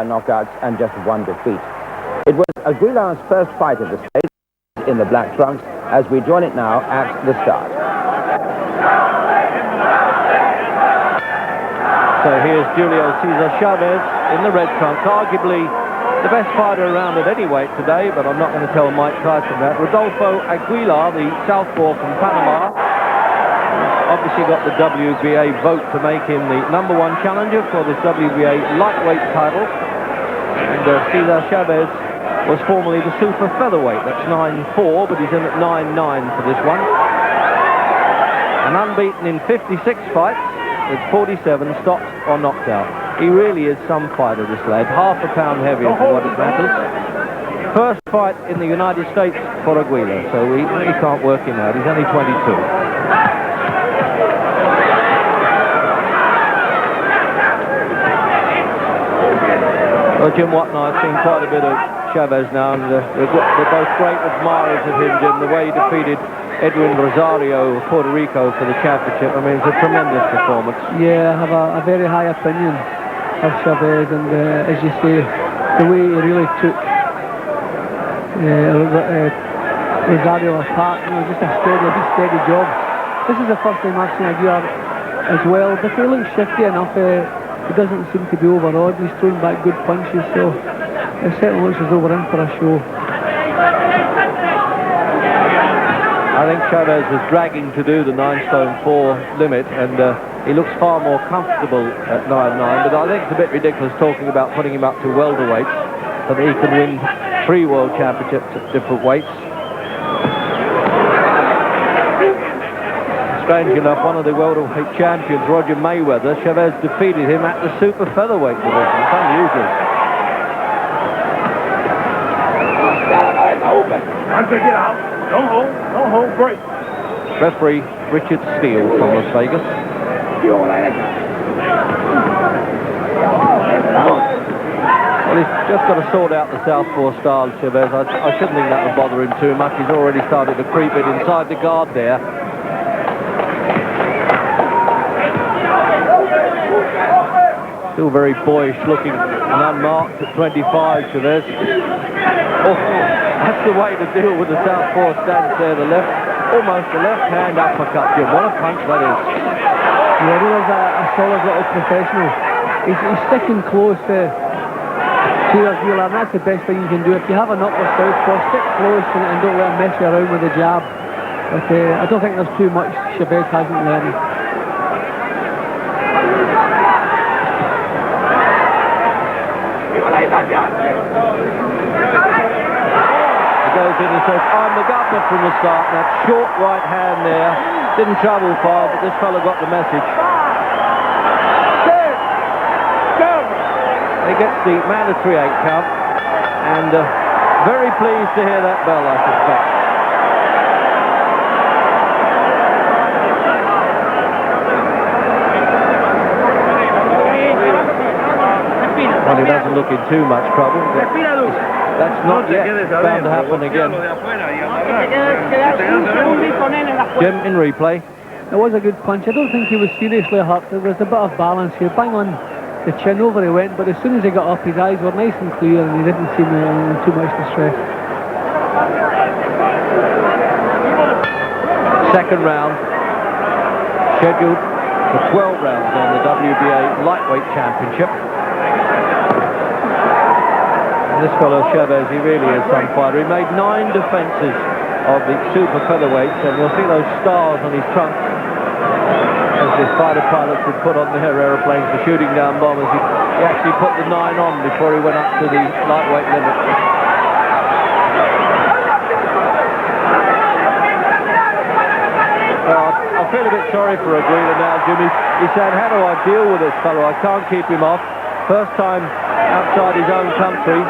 knockouts and just one defeat. It was Aguilar's first fight of the stage in the black trunks, as we join it now at the start. So here's Julio Cesar Chavez in the red trunks, arguably the best fighter around at any weight today, but I'm not going to tell Mike Tyson that. Rodolfo Aguilar, the southpaw from Panama, obviously got the WBA vote to make him the #1 challenger for this WBA lightweight title. And Cesar Chavez was formerly the super featherweight. That's 9'4", but he's in at 9'9" for this one. And unbeaten in 56 fights, with 47 stopped or knocked out. He really is some fighter, this lad. Half a pound heavier for what it matters. First fight in the United States for Aguilar, so we can't work him out. He's only 22. Well, Jim Watt and I have seen quite a bit of Chavez now, and we're both great admirers of him, Jim. The way he defeated Edwin Rosario of Puerto Rico for the championship, I mean, it's a tremendous performance. Yeah, I have a very high opinion of Chavez, and as you say, the way he really took Rosario apart, you know, just a steady job. This is the first time I've seen Aguilar as well, but he looks shifty enough. He doesn't seem to be overawed. He's throwing back good punches, so it certainly looks as though we're in for a show. I think Chavez was dragging to do the 9'4" limit, and he looks far more comfortable at 9'9", but I think it's a bit ridiculous talking about putting him up to welterweights so that he can win 3 world championships at different weights. Strange enough, one of the welterweight champions, Roger Mayweather, Chavez defeated him at the super featherweight division. It's unusual. Get out. Don't hold, break. Referee Richard Steele from Las Vegas. Well, he's just got to sort out the southpaw style, Chavez. I shouldn't think that would bother him too much. He's already started to creep it inside the guard there. Still very boyish looking and unmarked at 25, Chavez. Oh, that's the way to deal with the southpaw stance there, almost the left hand uppercut, Jim. What a punch that is. Yeah, he was a solid little professional. He's sticking close to Aguilar, and that's the best thing you can do. If you have an upper southpaw, stick close and don't let him mess you around with the jab. But I don't think there's too much Chavez hasn't learned. He goes in and says, I'm the governor from the start. That short right hand there didn't travel far, but this fellow got the message. He gets the mandatory 8 count, and very pleased to hear that bell, I suspect. Well, he doesn't look in too much trouble, but that's not yet bound to happen again. Jim, in replay. It was a good punch. I don't think he was seriously hurt. There was a bit of balance here. Bang on the chin, over he went, but as soon as he got up, his eyes were nice and clear, and he didn't seem in too much distress. Second round, scheduled for 12 rounds on the WBA Lightweight Championship. And this fellow Chavez, he really is some fighter. He made 9 defenses of the super featherweights, and you'll see those stars on his trunk as the fighter pilots would put on their aeroplanes for shooting down bombers. He actually put the 9 on before he went up to the lightweight limit. Well, I feel a bit sorry for Aguilar now, Jimmy. He said, how do I deal with this fellow? I can't keep him off. First time outside his own country.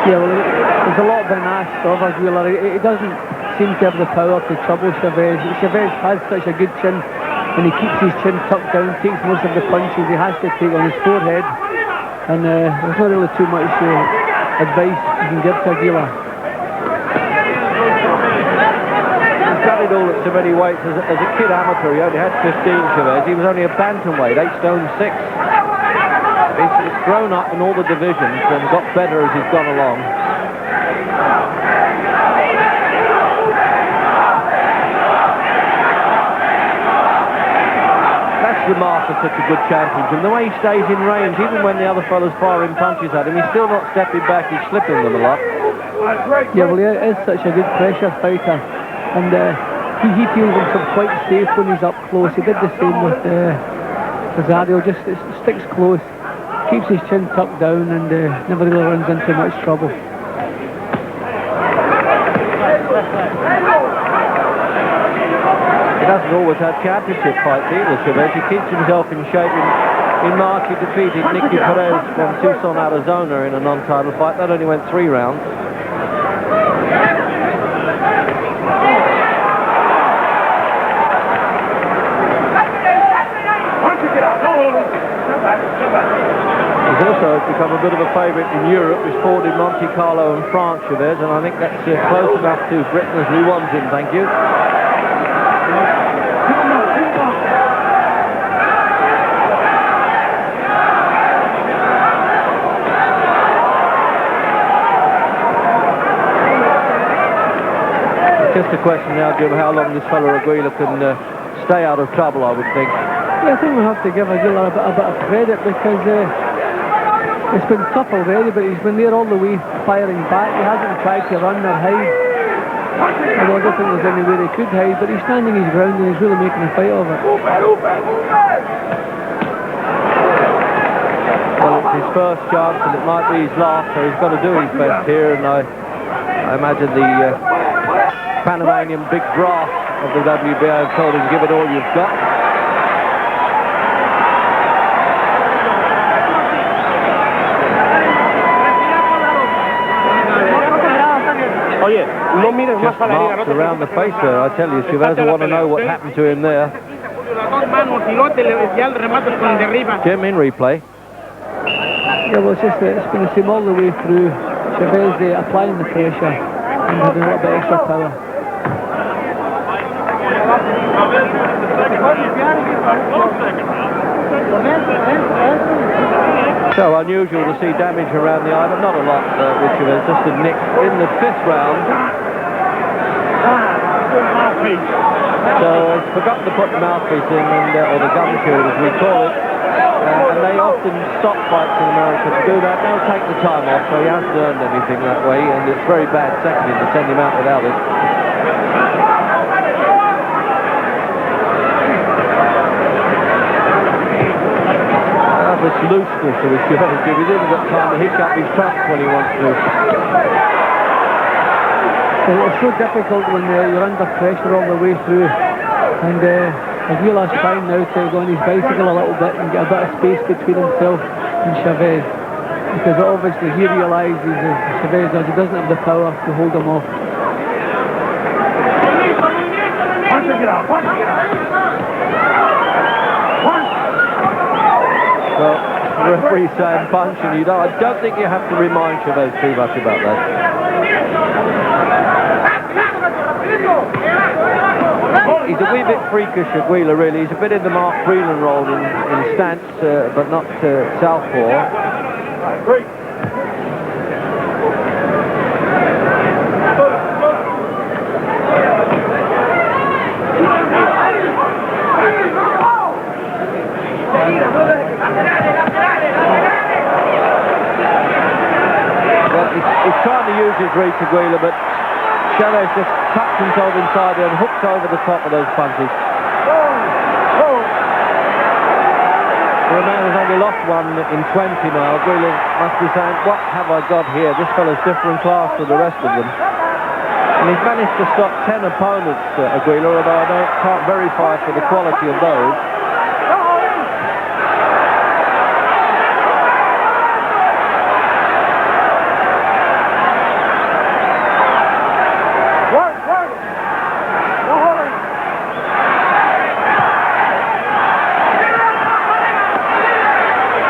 Yeah, well, there's a lot been asked of Aguilar. He doesn't seem to have the power to trouble Chavez. Chavez has such a good chin, and he keeps his chin tucked down, takes most of the punches he has to take on his forehead, and there's not really too much advice you can give to Aguilar. He's done it all at so many weights. As a kid amateur, he only had 15, Chavez. He was only a bantamweight, 8 stone 6. grown up in all the divisions and got better as he's gone along. That's the mark of such a good championship. The way he stays in range, even when the other fellas firing punches at him, he's still not stepping back, he's slipping them a lot. Yeah, well, he is such a good pressure fighter, and he feels himself quite safe when he's up close. He did the same with Rosario, just sticks close, keeps his chin tucked down, and never really runs into much trouble. He doesn't always have championship fights either, Chavez. He keeps himself in shape. In March, he defeated Nicky Perez from Tucson, Arizona in a non-title fight. That only went 3 rounds. He's also become a bit of a favourite in Europe. He's fought in Monte Carlo and France, Chavez, and I think that's close enough to Britain as we want him, thank you. Just a question now, Jim, how long this fellow Aguilar can stay out of trouble, I would think. Yeah, I think we'll have to give Aguilar a bit of credit, because it's been tough already, but he's been there all the way firing back. He hasn't tried to run or hide, although I don't think there's anywhere he could hide, but he's standing his ground and he's really making a fight of it. Well, it's his first chance and it might be his last, so he's got to do his best here, and I imagine the Panamanian big brass of the WBO have told him, give it all you've got. Oye, no mires más Just a la liga, no marks te around the face there, I tell you. Chavez, I want to know what happened to him there. Jim, in replay. Yeah, well, it's just it's been the same all the way through. Chavez applying the pressure and having a little bit extra power. So unusual to see damage around the eye, but not a lot, with Chavez, just a nick in the 5th round. So he's forgotten to put the mouthpiece in, or the gum shield as we call it, and they often stop fights in America to do that. They'll take the time off, so he hasn't earned anything that way, and it's very bad seconding to send him out without it. This looseness to his Chavez. He's even got time to hiccup his trust when he wants to. Well, it's so difficult when you're under pressure all the way through, and Aguilar's trying now to go on his bicycle a little bit and get a bit of space between himself and Chavez, because obviously he realises Chavez he doesn't have the power to hold him off. Well, the referee's saying punch, and I don't think you have to remind Chavez too much about that. He's a wee bit freakish, Aguilar, really. He's a bit in the Mark Freeland role in stance, but not southpaw. He's trying to use his reach, Aguilar, but Chavez just tucks himself inside and hooks over the top of those punches. For a man who's only lost one in 20 now, Aguilar must be saying, what have I got here? This fellow's different class to the rest of them. And he's managed to stop 10 opponents, Aguilar, although I can't verify for the quality of those.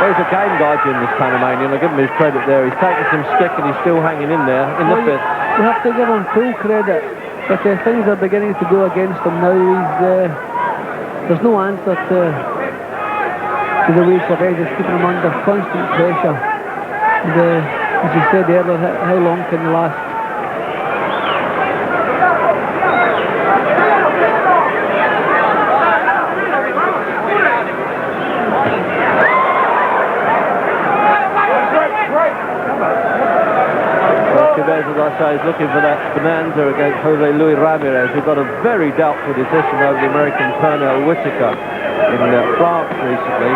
He's a game guy, Jim, this Panamanian. I'll give him his credit there. He's taken some stick and he's still hanging in there in the 5th. You have to give him full credit, but things are beginning to go against him now. There's no answer to to the way Chavez is keeping him under constant pressure. And, as you said earlier, how long can they last? Chavez, as I say, is looking for that bonanza against Jose Luis Ramirez, who got a very doubtful decision over the American Pernell Whitaker in France recently.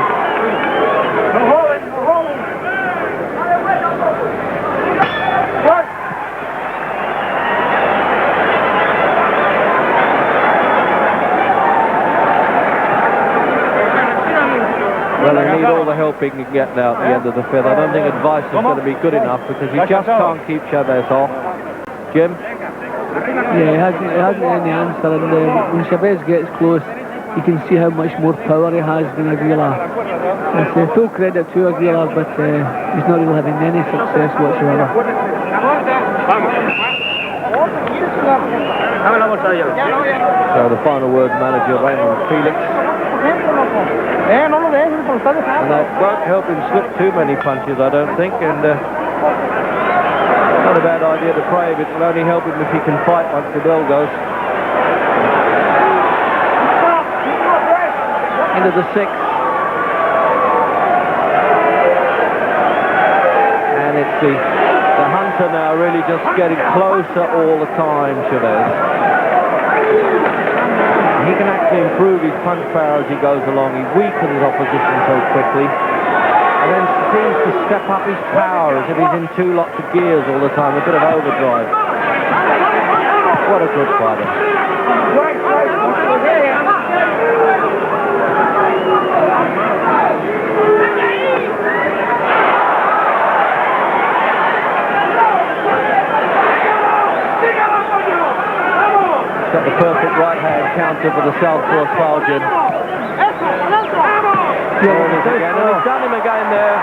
Well, they need all the help he can get now at the end of the fifth. I don't think advice is going to be good enough because he just can't keep Chavez off. Jim? Yeah, he hasn't any answer, and when Chavez gets close, you can see how much more power he has than Aguilar. It's full credit to Aguilar, but he's not really having any success whatsoever. So the final word, manager Raymond Felix. And that won't help him slip too many punches, I don't think, and not a bad idea to pray, but it'll only help him if he can fight once the bell goes. Into the sixth. And it's the hunter now really just getting closer all the time, Chavez. He can actually improve his punch power as he goes along. He weakens opposition so quickly and then seems to step up his power as if he's in two lots of gears all the time, a bit of overdrive. What a good fighter. Got the perfect right-hand counter for the southpaw Sargent. He's done him again there.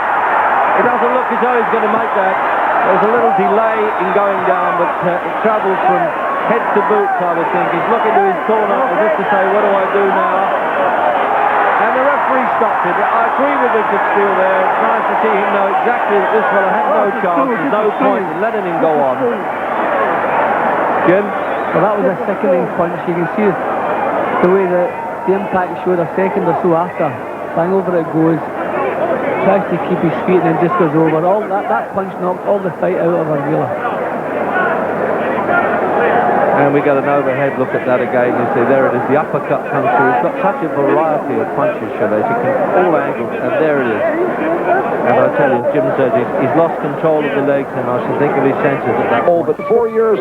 It doesn't look as though he's going to make that. There's a little delay in going down, but it travels from head to boots, I would think. He's looking to his corner as if to say, what do I do now? And the referee stopped it. I agree with Richard Steele there. It's nice to see him know exactly that this fella had no chance. There's no point in letting him go on. Jim? Well, that was a sickening punch. You can see the way that the impact showed a second or so after. Bang, over it goes. Tries to keep his feet and then just goes over. All that punch knocked all the fight out of Aguilar. And we got an overhead look at that again. You see, there it is. The uppercut comes through. He's got such a variety of punches, Chavez. You can all angles, and there it is. And I tell you, Jim says he's lost control of the legs, and I should think of his senses at that point. But 4 years